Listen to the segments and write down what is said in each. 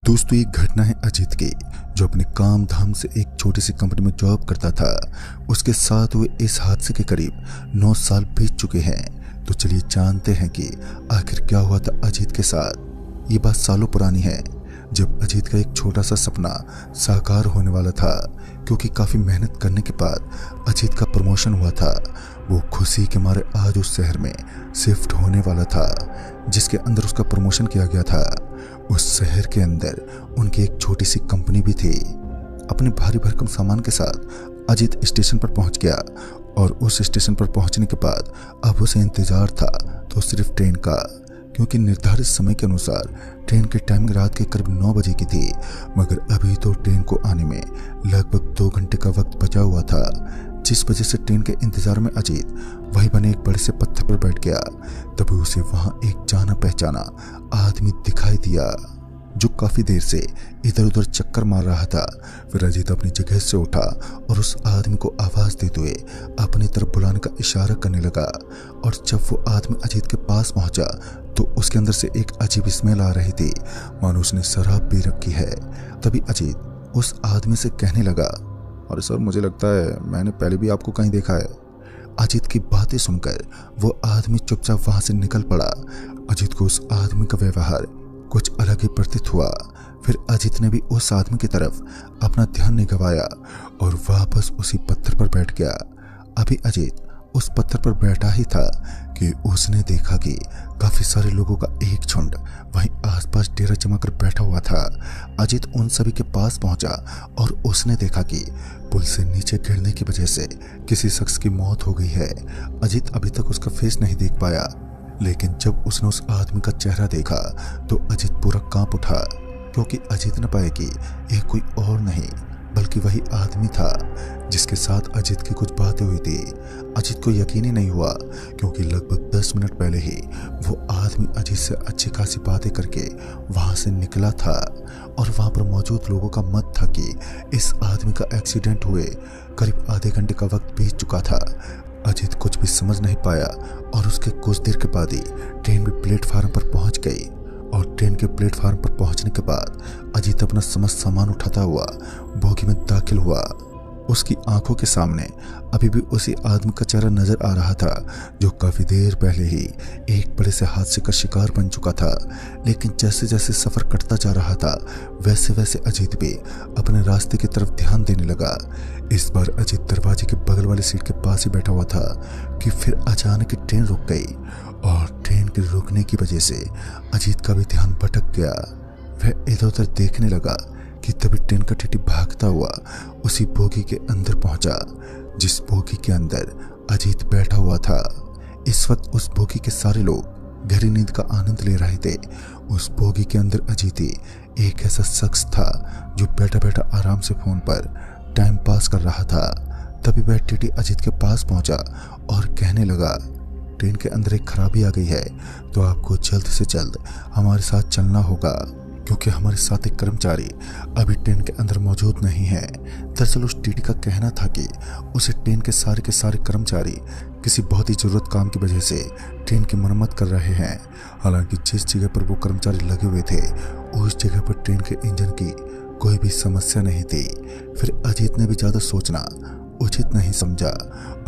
दोस्तों ये घटना है अजीत की, जो अपने काम धाम से एक छोटी सी कंपनी में जॉब करता था। उसके साथ हुए इस हादसे के करीब 9 साल बीत चुके हैं। तो चलिए जानते हैं कि आखिर क्या हुआ था अजीत के साथ। ये बात सालों पुरानी है, जब अजीत का एक छोटा सा सपना साकार होने वाला था। क्योंकि काफी मेहनत करने के बाद अजीत का प्रमोशन हुआ था। वो खुशी के मारे आज उस शहर में शिफ्ट होने वाला था जिसके अंदर उसका प्रमोशन किया गया था। उस शहर के अंदर उनकी एक छोटी सी कंपनी भी थी। अपने भारी भरकम सामान के साथ अजीत स्टेशन पर पहुंच गया और उस स्टेशन पर पहुंचने के बाद अब उसे इंतजार था तो सिर्फ ट्रेन का, क्योंकि निर्धारित समय के अनुसार ट्रेन की टाइमिंग रात के करीब 9 बजे की थी। मगर अभी तो ट्रेन को आने में लगभग 2 घंटे का वक्त बचा हुआ था, जिस वजह से ट्रेन के इंतजार में अजीत वहीं बने एक बड़े से पत्थर पर बैठ गया। तभी उसे वहां एक जाना पहचाना आदमी दिखाई दिया जो काफी देर से इधर उधर चक्कर मार रहा था। फिर अजीत अपनी जगह से उठा और उस आदमी को आवाज देते हुए अपनी तरफ बुलाने का इशारा करने लगा। और जब वो आदमी अजीत के पास पहुंचा तो उसके अंदर से एक अजीब स्मेल आ रही थी, मानो उसने शराब पी रखी है। तभी अजीत उस आदमी से कहने लगा, अरे सर, मुझे लगता है मैंने पहले भी आपको कहीं देखा है। अजीत की बातें सुनकर वो आदमी चुपचाप वहां से निकल पड़ा। अजीत को उस आदमी का व्यवहार कुछ अलग ही प्रतीत हुआ। फिर अजीत ने भी उस आदमी की तरफ अपना ध्यान नहीं गंवाया और वापस उसी पत्थर पर बैठ गया। अभी अजीत उस पत्थर पर बैठा ही था कि उसने देखा कि काफी सारे लोगों का एक झुंड वहीं आसपास डेरा जमाकर बैठा हुआ था। अजीत उन सभी के पास पहुंचा और उसने देखा कि पुल से नीचे गिरने की वजह से किसी शख्स की मौत हो गई है। अजीत अभी तक उसका फेस नहीं देख पाया, लेकिन जब उसने उस आदमी का चेहरा देखा तो अजीत पूरा कांप उठा, क्योंकि अजीत न पाया कि यह कोई और नहीं बल्कि वही आदमी था जिसके साथ अजीत की कुछ बातें हुई थी। अजीत को यकीन ही नहीं हुआ, क्योंकि लगभग 10 मिनट पहले ही वो आदमी अजीत से अच्छी खासी बातें करके वहां से निकला था। और वहां पर मौजूद लोगों का मत था कि इस आदमी का एक्सीडेंट हुए करीब आधे घंटे का वक्त बीत चुका था। अजीत कुछ भी समझ नहीं पाया और उसके कुछ देर के बाद ही ट्रेन भी प्लेटफार्म पर पहुंच गई। और ट्रेन के प्लेटफार्म पर पहुंचने के बाद अजीत अपना समस्त सामान उठाता हुआ बोगी में दाखिल हुआ। उसकी आंखों के सामने अभी भी उसी आदमी का चेहरा नजर आ रहा था जो काफी देर पहले ही एक बड़े से हादसे का शिकार बन चुका था। लेकिन जैसे जैसे सफर कटता जा रहा था वैसे वैसे अजीत भी अपने रास्ते की तरफ ध्यान देने लगा। इस बार अजीत दरवाजे के बगल वाली सीट के पास ही बैठा हुआ था कि फिर अचानक ट्रेन रुक गई और ट्रेन के रुकने की वजह से अजीत का भी ध्यान भटक गया। वह इधर उधर देखने लगा कि तभी ट्रेन का टीटी भागता हुआ उसी बोगी के अंदर पहुंचा जिस बोगी के अंदर अजीत बैठा हुआ था। इस वक्त उस बोगी के सारे लोग गहरी नींद का आनंद ले रहे थे। उस बोगी के अंदर अजीत ही एक ऐसा शख्स था जो बैठा बैठा आराम से फोन पर टाइम पास कर रहा था। तभी वह टीटी अजीत के पास पहुंचा और कहने लगा, ट्रेन के अंदर एक खराबी आ गई है, तो आपको जल्द से जल्द हमारे साथ चलना होगा, क्योंकि हमारे साथ एक कर्मचारी अभी ट्रेन के अंदर मौजूद नहीं है। दरअसल उस टीटी का कहना था कि उसे ट्रेन के सारे कर्मचारी किसी बहुत ही जरूरत काम की वजह से ट्रेन की मरम्मत कर रहे हैं। हालांकि जिस जगह पर वो कर्मचारी लगे हुए थे उस जगह पर ट्रेन के इंजन की कोई भी समस्या नहीं थी। फिर अजीत ने भी ज्यादा सोचना उचित नहीं समझा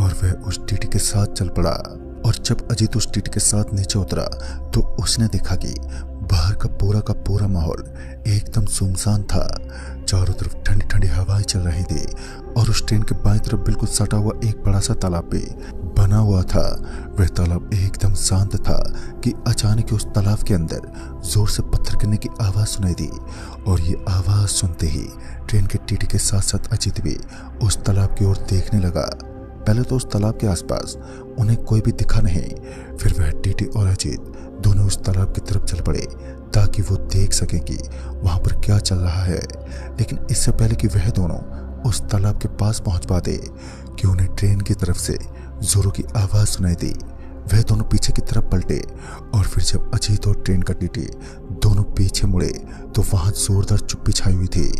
और वह उस टीटी के साथ चल पड़ा। और जब अजीत उस टीटी के साथ नीचे उतरा तो उसने देखा कि बाहर का पूरा माहौल एकदम सुनसान था। चारों तरफ ठंडी ठंडी हवाएं चल रही थी और उस ट्रेन के बाईं तरफ बिल्कुल सटा हुआ एक बड़ा सा तालाब भी बना हुआ था। वह तालाब एकदम शांत था कि अचानक उस तालाब के अंदर जोर से पत्थर गिरने की आवाज सुनाई दी। और ये आवाज सुनते ही ट्रेन के टीटी के साथ साथ अजीत भी उस तालाब की ओर देखने लगा। पहले तो उस तालाब के आसपास उन्हें कोई भी दिखा नहीं। फिर वह टीटी और अजीत दोनों उस तालाब की तरफ चल पड़े ताकि वो देख सकें कि वहां पर क्या चल रहा है। लेकिन इससे पहले कि वह दोनों उस तालाब के पास पहुंच पाते कि उन्हें ट्रेन की तरफ से जोरों की आवाज सुनाई दी। वह दोनों पीछे की तरफ पलटे और फिर जब अजीत और ट्रेन का टीटी दोनों पीछे मुड़े तो वहां जोरदार चुप्पी छाई हुई थी।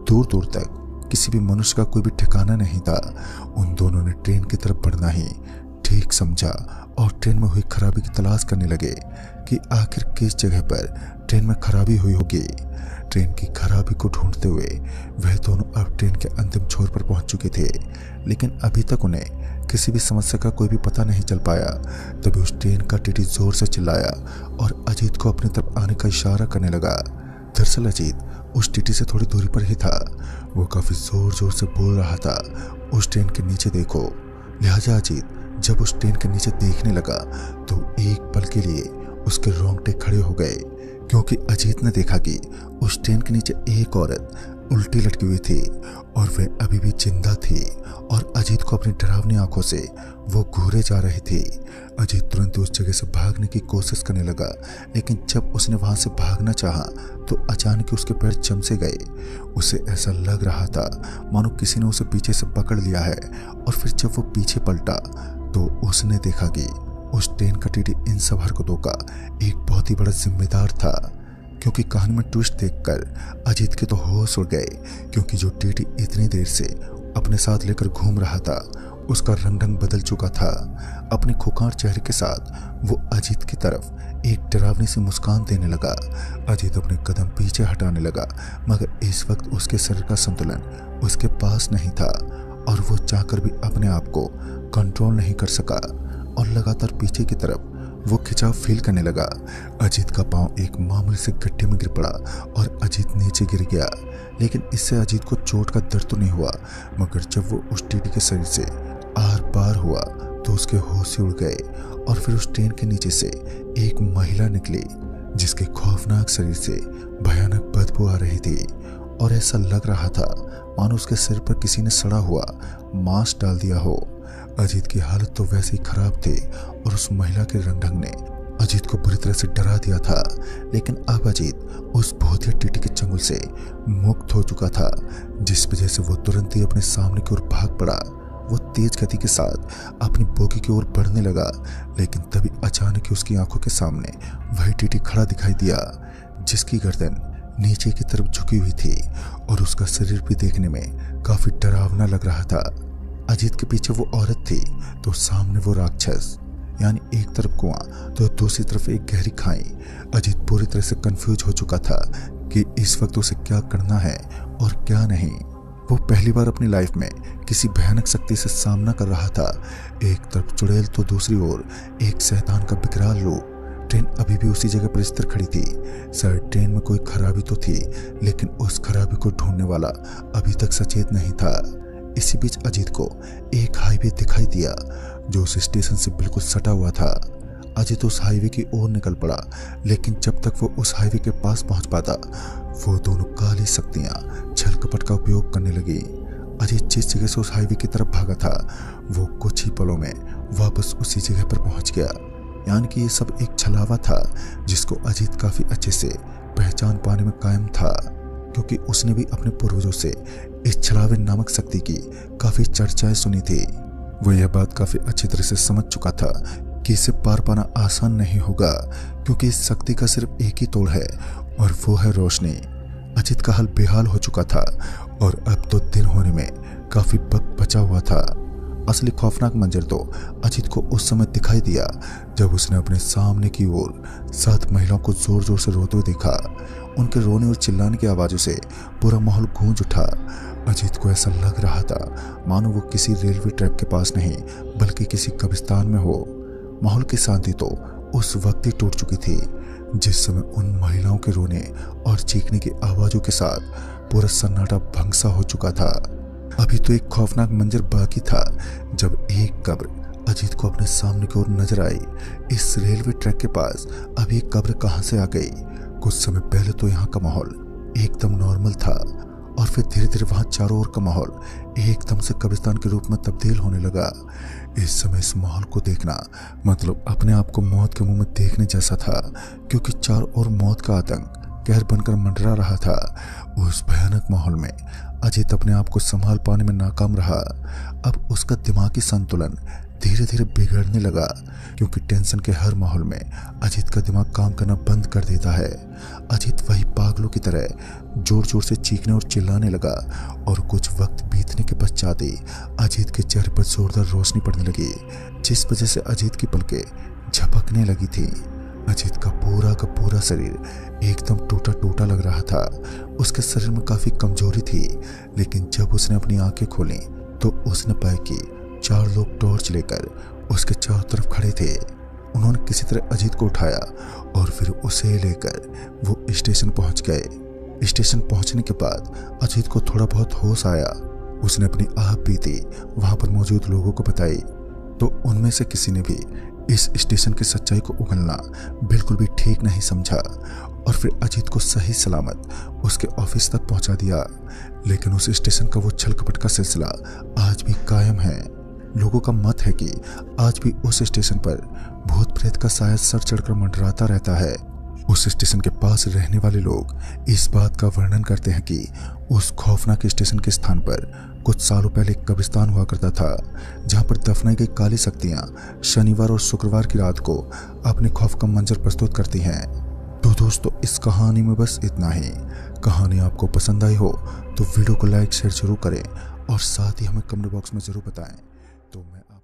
दूर दूर तक किसी भी मनुष्य का कोई भी ठिकाना नहीं था। उन दोनों ने ट्रेन की तरफ बढ़ना ही ठीक समझा और ट्रेन में हुई खराबी की तलाश करने लगे। कि आखिर किस जगह पर ट्रेन में खराबी हुई होगी। ट्रेन की खराबी को ढूंढते हुए वह दोनों अब ट्रेन के अंतिम छोर पर पहुंच चुके थे, लेकिन अभी तक उन्हें किसी भी समस्या का कोई भी पता नहीं चल पाया। तभी उस ट्रेन का टीटी जोर से चिल्लाया और अजीत को अपनी तरफ आने का इशारा करने लगा। दरअसल अजीत उस टीटी से थोड़ी दूरी पर ही था। वो काफी जोर जोर से बोल रहा था, उस ट्रेन के नीचे देखो। लिहाजा अजीत जब उस ट्रेन के नीचे देखने लगा तो एक पल के लिए उसके रोंगटे खड़े हो गए, क्योंकि अजीत ने देखा कि उस ट्रेन के नीचे एक औरत उल्टी लटकी हुई थी और वह अभी भी जिंदा थी और अजीत को अपनी डरावनी आंखों से वो घूरे जा रही थी। अजीत तुरंत उस जगह से भागने की कोशिश करने लगा, लेकिन जब उसने वहां से भागना चाहा तो अचानक उसके पैर जम से गए। उसे ऐसा लग रहा था मानो किसी ने उसे पीछे से पकड़ लिया है। और फिर जब वो पीछे पलटा तो उसने देखा कि उस ट्रेन का टीटी इन सब हरकतों का एक बहुत ही बड़ा जिम्मेदार था, क्योंकि कहानी में ट्विस्ट देखकर अजीत के तो होश उड़ गए, क्योंकि जो टीटी इतनी देर से अपने साथ लेकर घूम रहा था उसका रंग ढंग बदल चुका था। अपने खुखार चेहरे के साथ वो अजीत की तरफ एक डरावनी सी मुस्कान देने लगा। अजीत अपने कदम पीछे हटाने लगा, मगर इस वक्त उसके शरीर का संतुलन उसके पास नहीं था और वो चाहकर भी अपने आप को कंट्रोल नहीं कर सका और लगातार पीछे की तरफ वो खिंचाव फील करने लगा। अजीत का पांव एक मामूली से गड्ढे में गिर पड़ा और अजीत नीचे गिर गया, लेकिन इससे अजीत को चोट का दर्द तो नहीं हुआ, मगर जब वो उस टीटी के शरीर से आर पार हुआ तो उसके होश उड़ गए। और फिर उस ट्रेन के नीचे से एक महिला निकली जिसके खौफनाक शरीर से भयानक बदबू आ रही थी और ऐसा लग रहा था मानो उसके सिर पर किसी ने सड़ा हुआ मांस डाल दिया हो। अजीत की हालत तो वैसे ही खराब थी और उस महिला के रंग ढंग ने अजीत को बुरी तरह से डरा दिया था, लेकिन अब अजीत उस भूतिया टीटी के चंगुल से मुक्त हो चुका था, जिस वजह से वो तुरंत ही अपने सामने की ओर भाग पड़ा। वो तेज गति के साथ अपनी बोगी की ओर बढ़ने लगा, लेकिन तभी अचानक ही उसकी आंखों के सामने वही टीटी खड़ा दिखाई दिया, जिसकी गर्दन नीचे की तरफ झुकी हुई थी और उसका शरीर भी देखने में काफी डरावना लग रहा था। अजीत के पीछे वो औरत थी तो सामने वो राक्षस, यानी एक तरफ कुआं तो दूसरी तरफ एक गहरी खाई। अजीत पूरी तरह से कंफ्यूज हो चुका था कि इस वक्त उसे क्या करना है और क्या नहीं। वो पहली बार अपनी लाइफ में किसी भयानक शक्ति से सामना कर रहा था। एक तरफ चुड़ैल तो दूसरी ओर एक शैतान का विकराल रूप। ट्रेन अभी भी उसी जगह पर स्थिर खड़ी थी। शायद ट्रेन में कोई खराबी तो थी, लेकिन उस खराबी को ढूंढने वाला अभी तक सचेत नहीं था। इसी बीच अजीत को एक हाईवे दिखाई दिया जो उस स्टेशन से बिल्कुल सटा हुआ था। अजीत उस हाईवे की ओर निकल पड़ा, लेकिन जब तक वो उस हाईवे के पास पहुंच पाता वो दोनों काली शक्तियां छल कपट का उपयोग करने लगी। अजीत जिस जगह से उस हाईवे की तरफ भागा था वो कुछ ही पलों में वापस उसी जगह पर पहुंच गया। यानी कि ये सब एक छलावा था जिसको अजीत काफी अच्छे से पहचान पाने में कायम था, क्योंकि उसने भी अपने पूर्वजों से इस छलावे नामक शक्ति की काफी चर्चाएं सुनी थी। वो यह बात काफी अच्छी तरह से समझ चुका था कि इसे पार पाना आसान नहीं होगा, क्योंकि इस शक्ति का सिर्फ एक ही तोड़ है और वो है रोशनी। अजीत का हाल बेहाल हो चुका था और अब तो दिन होने में काफी वक्त बचा हुआ था। असली खौफनाक मंजर तो अजीत को उस समय दिखाई दिया जब उसने अपने सामने की ओर 7 महिलाओं को जोर जोर से रोते हुए देखा। उनके रोने और चिल्लाने की आवाजों से पूरा माहौल गूंज उठा। अजीत को ऐसा लग रहा था मानो वो किसी रेलवे ट्रैक के पास नहीं बल्कि किसी कब्रिस्तान में हो। माहौल की शांति तो उस वक्त ही टूट चुकी थी जिस समय उन महिलाओं के रोने और चीखने की आवाजों के साथ पूरा सन्नाटा भंगसा हो चुका था। अभी तो एक खौफनाक मंजर बाकी था जब एक कब्र अजीत को अपने सामने की ओर नजर आई। इस रेलवे ट्रैक के पास अभी एक कब्र कहां से आ गई? कुछ समय पहले तो यहाँ का माहौल एकदम नॉर्मल था और फिर धीरे धीरे वहां चारों ओर का माहौल एकदम से कब्रिस्तान के रूप में तब्दील होने लगा। इस समय इस माहौल को देखना मतलब अपने आप को मौत के मुंह में देखने जैसा था, क्योंकि चारों ओर मौत का आतंक कहर बनकर मंडरा रहा था। उस भयानक माहौल में अजीत अपने आप को संभाल पाने में नाकाम रहा। अब उसका दिमागी संतुलन धीरे धीरे बिगड़ने लगा, क्योंकि टेंशन के हर माहौल में अजीत का दिमाग काम करना बंद कर देता है। अजीत वही पागलों की तरह जोर जोर से चीखने और चिल्लाने लगा और कुछ वक्त बीतने के पश्चात ही अजीत के चेहरे पर जोरदार रोशनी पड़ने लगी, जिस वजह से अजीत की पलकें झपकने लगी थी। अजीत का पूरा शरीर एकदम टूटा टूटा लग रहा था। उसके शरीर में काफी कमजोरी थी, लेकिन जब उसने अपनी आंखें खोली तो उसने पाया कि 4 लोग टॉर्च लेकर उसके चारों तरफ खड़े थे। उन्होंने किसी तरह अजीत को उठाया और फिर उसे लेकर वो स्टेशन पहुंच गए। स्टेशन पहुंचने के बाद अजीत को थोड़ा बहुत होश आया। उसने अपनी आप बीती वहां पर मौजूद लोगों को बताई, तो उनमें से किसी ने भी इस स्टेशन की सच्चाई को उगलना बिल्कुल भी ठीक नहीं समझा और फिर अजीत को सही सलामत उसके ऑफिस तक पहुंचा दिया। लेकिन उस स्टेशन का वो छल कपट का सिलसिला आज भी कायम है। लोगों का मत है कि आज भी उस स्टेशन पर भूत प्रेत का साया सर चढ़कर मंडराता रहता है। उस स्टेशन के पास रहने वाले लोग इस बात का वर्णन करते हैं कि उस खौफनाक स्टेशन के स्थान पर कुछ सालों पहले एक कब्रिस्तान हुआ करता था, जहां पर दफनाई गई काली शक्तियां शनिवार और शुक्रवार की रात को अपने खौफ का मंजर प्रस्तुत करती हैं। तो दोस्तों, इस कहानी में बस इतना ही। कहानी आपको पसंद आई हो तो वीडियो को लाइक शेयर जरूर करें और साथ ही हमें कमेंट बॉक्स में जरूर बताएं। तो मैं आप